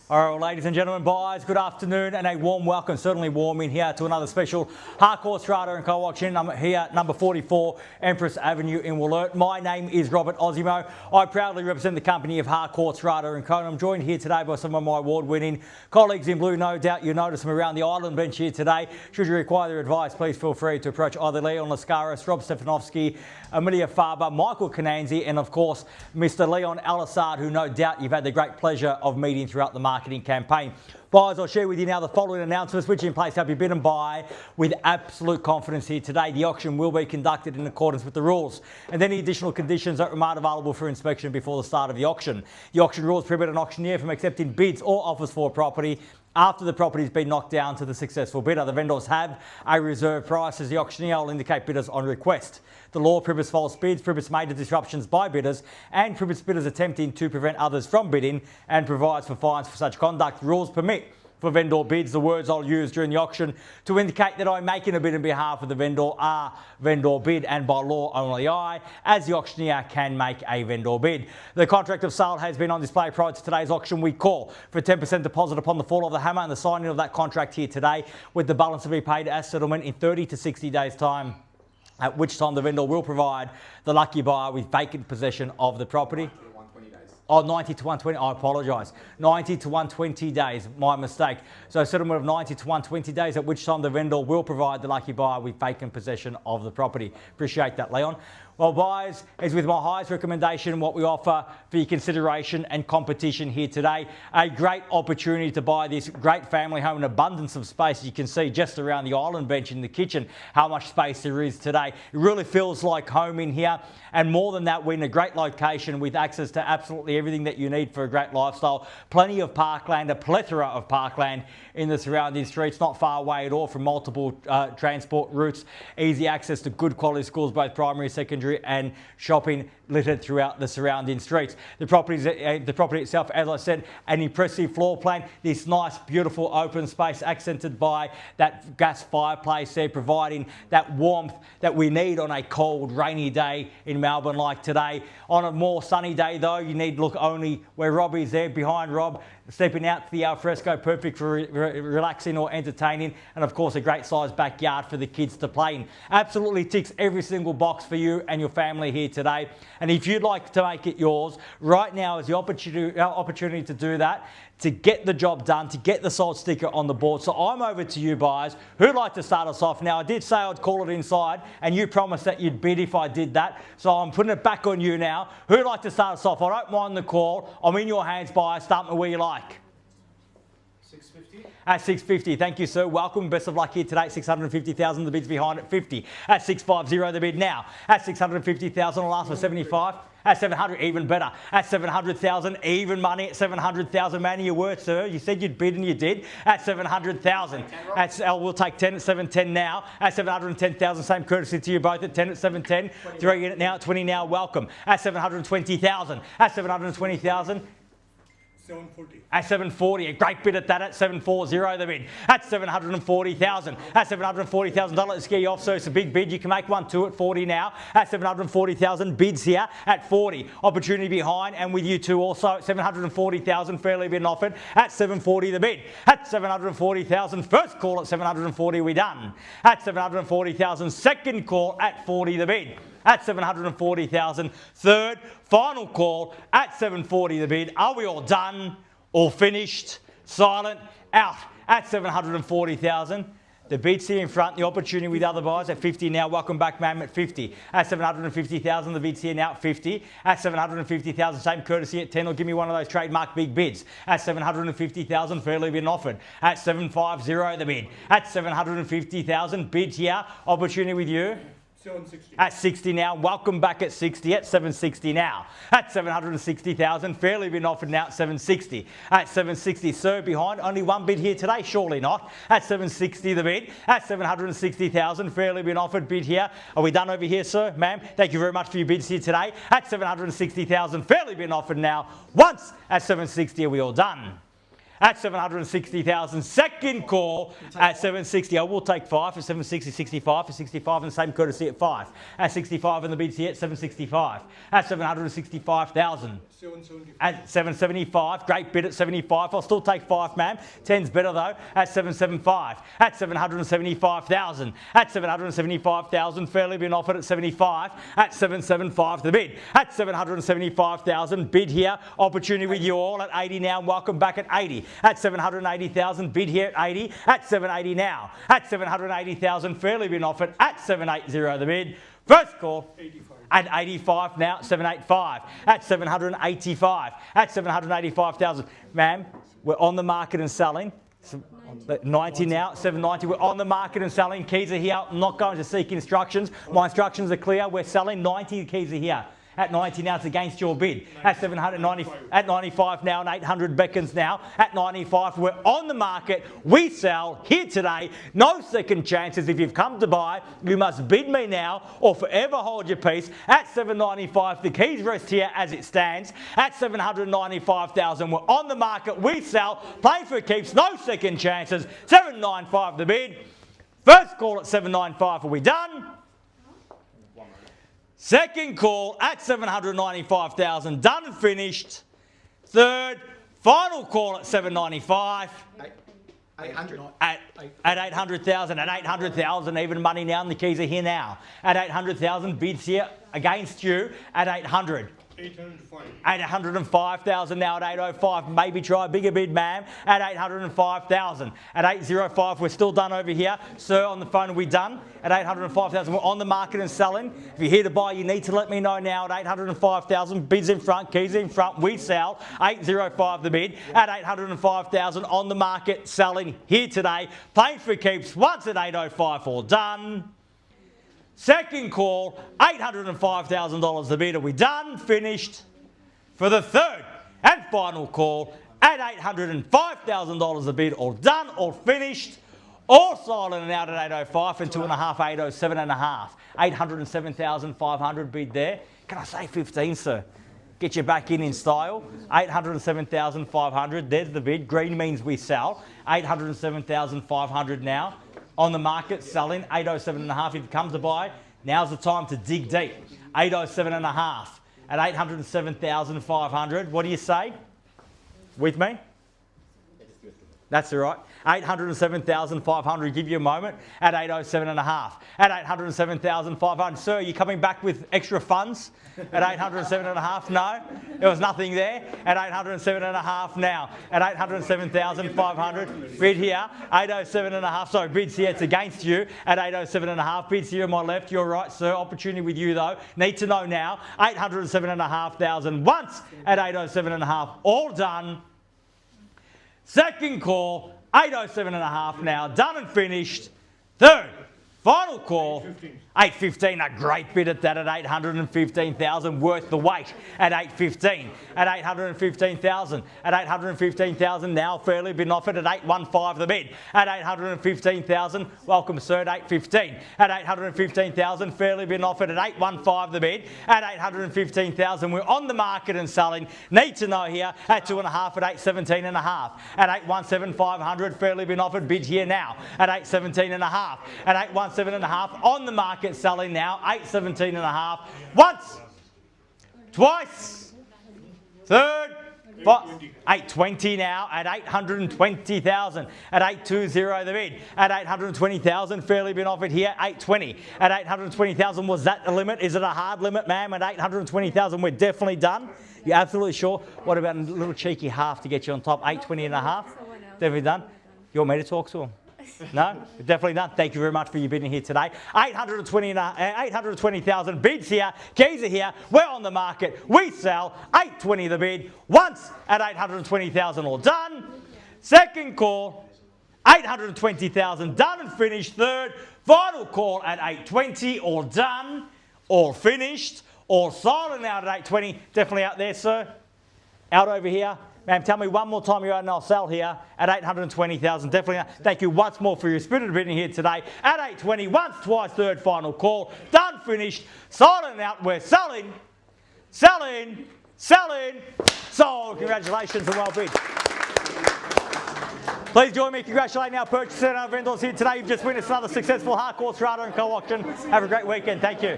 All right, well, ladies and gentlemen, buyers, good afternoon and a warm welcome, certainly warm in here to another special Harcourts, Rata and Co-Auction here, number 44, Empress Avenue in WOLLERT. My name is Robert Ozzimo. I proudly represent the company of Harcourts, Rata and Co. And I'm joined here today by some of my award-winning colleagues in blue. No doubt you notice them around the island bench here today. Should you require their advice, please feel free to approach either Leon Lascaris, Rob Stefanovski, Amelia Faber, Michael Cananzi, and of course, Mr. Leon El-Assaad, who no doubt you've had the great pleasure of meeting throughout the marketing campaign. Buyers, I'll share with you now the following announcements which in place to help you bid and buy with absolute confidence here today. The auction will be conducted in accordance with the rules and any additional conditions that remain available for inspection before the start of the auction. The auction rules prohibit an auctioneer from accepting bids or offers for a property after the property has been knocked down to the successful bidder. The vendors have a reserve price as the auctioneer will indicate bidders on request. The law prohibits false bids, prohibits major disruptions by bidders and prohibits bidders attempting to prevent others from bidding and provides for fines for such conduct. Rules permit for vendor bids. The words I'll use during the auction to indicate that I'm making a bid on behalf of the vendor are vendor bid, and by law only I, as the auctioneer, can make a vendor bid. The contract of sale has been on display prior to today's auction. We call for a 10% deposit upon the fall of the hammer and the signing of that contract here today, with the balance to be paid as settlement in 30 to 60 days' time, at which time the vendor will provide the lucky buyer with vacant possession of the property. 90 to 120, I apologise. 90 to 120 days, my mistake. So a settlement of 90 to 120 days, at which time the vendor will provide the lucky buyer with vacant possession of the property. Appreciate that, Leon. Well, buyers, as with my highest recommendation, what we offer for your consideration and competition here today, a great opportunity to buy this great family home, an abundance of space. You can see just around the island bench in the kitchen how much space there is today. It really feels like home in here. And more than that, we're in a great location with access to absolutely everything that you need for a great lifestyle. Plenty of parkland, a plethora of parkland in the surrounding streets, not far away at all from multiple transport routes. Easy access to good quality schools, both primary, secondary, and shopping littered throughout the surrounding streets. The property itself, as I said, an impressive floor plan. This nice, beautiful open space accented by that gas fireplace there, providing that warmth that we need on a cold, rainy day in Melbourne like today. On a more sunny day, though, you need look only where Rob is there, behind Rob, stepping out to the alfresco, perfect for relaxing or entertaining, and of course a great sized backyard for the kids to play in. Absolutely ticks every single box for you and your family here today. And if you'd like to make it yours, right now is the opportunity to do that, to get the job done, to get the sold sticker on the board. So I'm over to you, buyers. Who'd like to start us off? Now, I did say I'd call it inside, and you promised that you'd bid if I did that. So I'm putting it back on you now. Who'd like to start us off? I don't mind the call. I'm in your hands, buyers. Start me where you like. 650. At 650, thank you, sir. Welcome. Best of luck here today. 650,000. The bid's behind at 50. At 650, the bid now. At 650,000, I'll ask for 75. At 700, even better. At 700,000, even money. At 700,000, man, your word, sir. You said you'd bid and you did. At 700,000. We'll take 10 at 710 now. At 710,000, same courtesy to you both. At 10 at 710. 3 in it now. 20 now. Welcome. At 720,000. At 720,000. 740. At 740, a great bid at that. At 740, the bid. At 740,000. At $740,000, don't let it scare you off, so it's a big bid. You can make one too at 40 now. At 740,000, bids here at 40. Opportunity behind, and with you two also at 740,000, fairly been offered. At 740, the bid. At 740,000, first call at 740, we done. At 740,000, second call at 40, the bid. At 740,000, third, final call at 740 the bid. Are we all done? All finished? Silent? Out at 740,000. The bid's here in front, the opportunity with other buyers at 50 now. Welcome back, ma'am, at 50. At 750,000, the bid's here now at 50. At 750,000, same courtesy at 10, or give me one of those trademark big bids. At 750,000, fairly been offered. At 750, the bid. At 750,000, bid here, opportunity with you. 760. At 60 now, welcome back at 60, at 760 now. At 760,000, fairly been offered now at 760. At 760, sir, behind, only one bid here today, surely not. At 760 the bid. At 760,000, fairly been offered, bid here. Are we done over here, sir, ma'am? Thank you very much for your bids here today. At 760,000, fairly been offered now. Once at 760, are we all done? at 760,000. Second call at 760. I will take 5 for 760, 65 for 65, and the same courtesy at 5. At 65 in the bids here at 765. At 765,000. 775. At 775, great bid at 75. I'll still take 5, ma'am. 10's better though. At 775. At 775,000. At 775,000, fairly been offered at 75. At 775 the bid. At 775,000, bid here. Opportunity with you all at 80 now. And welcome back at 80. At 780,000, bid here at 80. At 780 now. At 780,000, fairly been offered at 780 the bid. First call. 85. At 85 now, 785. At 785. At 785,000. Ma'am, we're on the market and selling. 90 now, 790. We're on the market and selling. Keys are here. I'm not going to seek instructions. My instructions are clear. We're selling. 90 keys are here. At 90 now, it's against your bid. At 790, at 95 now, and 800 beckons now. At 95, we're on the market. We sell here today. No second chances. If you've come to buy, you must bid me now or forever hold your peace. At 795, the keys rest here as it stands. At 795,000, we're on the market. We sell. Play for keeps. No second chances. 795 the bid. First call at 795. Are we done? Second call at 795,000, done and finished. Third, final call at 795. 800. At 800,000, at 800,000, even money now, and the keys are here now. At 800,000, bids here against you at 800. 805. At 105,000 now at 805. Maybe try a bigger bid, ma'am. At 805,000. At 805, we're still done over here. Sir, on the phone, are we done? At 805,000, we're on the market and selling. If you're here to buy, you need to let me know now. At 805,000, bids in front, keys in front, we sell. 805 the bid. At 805,000, on the market, selling here today. Playing for keeps once at 805, all done. Second call, $805,000 the bid. Are we done? Finished? For the third and final call, at $805,000 the bid. All done, all finished, all silent and out at 805 and 2.5, 807.5. 807,500 bid there. Can I say 15, sir? Get you back in style. 807,500. There's the bid. Green means we sell. 807,500 now. On the market, selling 807.5. If it comes to buy, now's the time to dig deep. 807.5 at 807,500. What do you say? With me? That's all right. 807,500. Give you a moment at 807.5. At 807,500. Sir, are you coming back with extra funds at 807.5? No, there was nothing there. At 807.5 now. At 807,500. Bid here. 807.5. Sorry, bids here. It's against you at 807.5. Bids here on my left. You're right, sir. Opportunity with you though. Need to know now. 807.5 once at 807.5. All done. Second call, 807.5 now, done and finished. Third, final call, 815, a great bid at that at 815,000, worth the wait at 815, at 815,000, at 815,000, now fairly been offered at 815 the bid, at 815,000, welcome sir at 815, at 815,000, fairly been offered at 815 the bid, at 815,000, we're on the market and selling, need to know here, at 2.5 at 817.5, at 817,500, fairly been offered, bid here now, at 817.5, at 817.5, on the market selling now, 817.5, once, twice, third, 820 now at 820,000 at 820 the bid at 820,000 fairly been offered here 820 at 820,000. Was that the limit? Is it a hard limit, ma'am? At 820,000 we're definitely done. You're absolutely sure? What about a little cheeky half to get you on top? 820.5. Definitely done. You want me to talk to him? No, definitely done. Thank you very much for your bidding here today. 820,000 bids here. Keys are here. We're on the market. We sell. 820 the bid. Once at 820,000, all done. Second call, 820,000, done and finished. Third, final call at 820, all done, all finished, all silent out at 820. Definitely out there, sir. Out over here. Ma'am, tell me one more time you're out and I'll sell here at 820,000. Definitely. Thank you once more for your spirited bidding here today at 820. Once, twice, third, final call. Done, finished, silent out. We're selling, selling, selling, sold. Congratulations and well bid. Please join me in congratulating our purchasers and our vendors here today. You've just witnessed another successful Harcourts Rata and Co auction. Have a great weekend. Thank you.